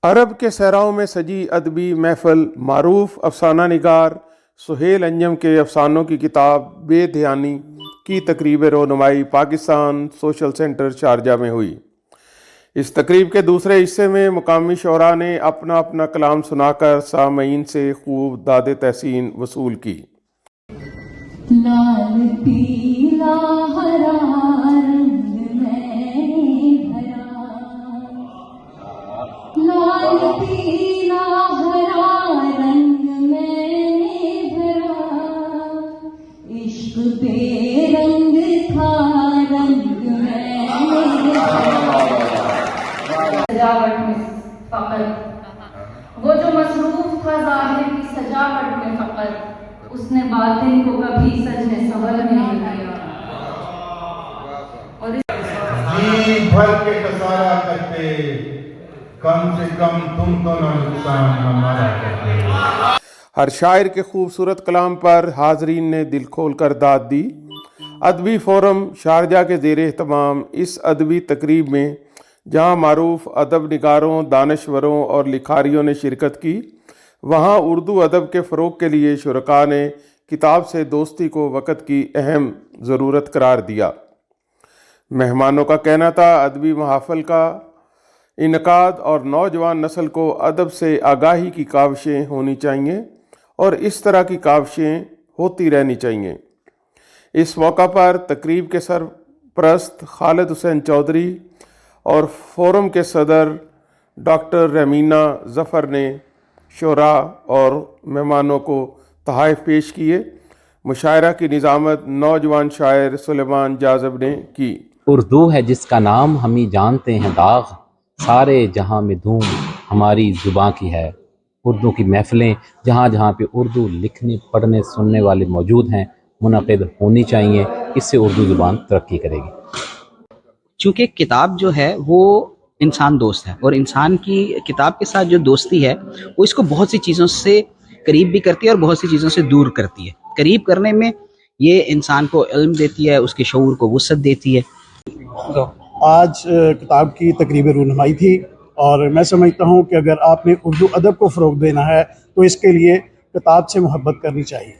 अरब के सहराओं में सजी अदबी महफिल मारूफ अफसाना निगार सुहेल अंजम के अफसानों की किताब बेध्यानी की तकरीब रोनुमाई पाकिस्तान सोशल सेंटर शारजा में हुई। इस तकरीब के दूसरे हिस्से में मुकामी शोरा ने अपना अपना कलाम सुनाकर सामईन से खूब दादे तहसीन वसूल की। लाल पीला हरा रंग मैंने भरा, लाल पीला हरा रंग मैंने भरा, इश्क बेरंग था रंग मैंने सजावट में फकत, वो जो मसरूफ था ज़ाहिर की सजावट में फकत, उसने बातिन को कभी सजने सवर नहीं किया। और जी भर के कसारा करते, कम से कम तुम तो ना नुकसान हमारा करते। हर शायर के खूबसूरत कलाम पर हाजरीन ने दिल खोल कर दाद दी। अदबी फोरम शारजा के ज़ेर एहतमाम इस अदबी तकरीब में जहाँ मारूफ अदब निगारों, दानश्वरों और लिखारियों ने शिरकत की, वहाँ उर्दू अदब के फ़रोग़ के लिए शुरका ने किताब से दोस्ती को वक़्त की अहम ज़रूरत करार दिया। मेहमानों का कहना था अदबी महाफ़िल का इनकाद और नौजवान नस्ल को अदब से आगाही की काविशें होनी चाहिए और इस तरह की काविशें होती रहनी चाहिए। इस मौका पर तकरीब के सरपरस्त खालिद हुसैन चौधरी और फोरम के सदर डॉक्टर रमीना ज़फ़र ने शोरा और मेहमानों को तोहफ़े पेश किए। मुशायरा की निज़ामत नौजवान शायर सुलेमान जाज़ब ने की। उर्दू है जिसका नाम हम ही जानते हैं दाग, सारे जहां में धूम हमारी ज़ुबां की है। उर्दू की महफ़िलें जहाँ जहाँ पे उर्दू लिखने पढ़ने सुनने वाले मौजूद हैं मुनक़िद होनी चाहिए। इससे उर्दू ज़ुबान तरक्की करेगी। चूँकि किताब जो है वो इंसान दोस्त है और इंसान की किताब के साथ जो दोस्ती है वो इसको बहुत सी चीज़ों से करीब भी करती है और बहुत सी चीज़ों से दूर करती है। करीब करने में ये इंसान को इल्म देती है, उसके शऊर को वुसअत देती है। आज किताब की तकरीब रूनुमाई थी और मैं समझता हूँ कि अगर आपने उर्दू अदब को फ़रोग़ देना है तो इसके लिए किताब से मोहब्बत करनी चाहिए।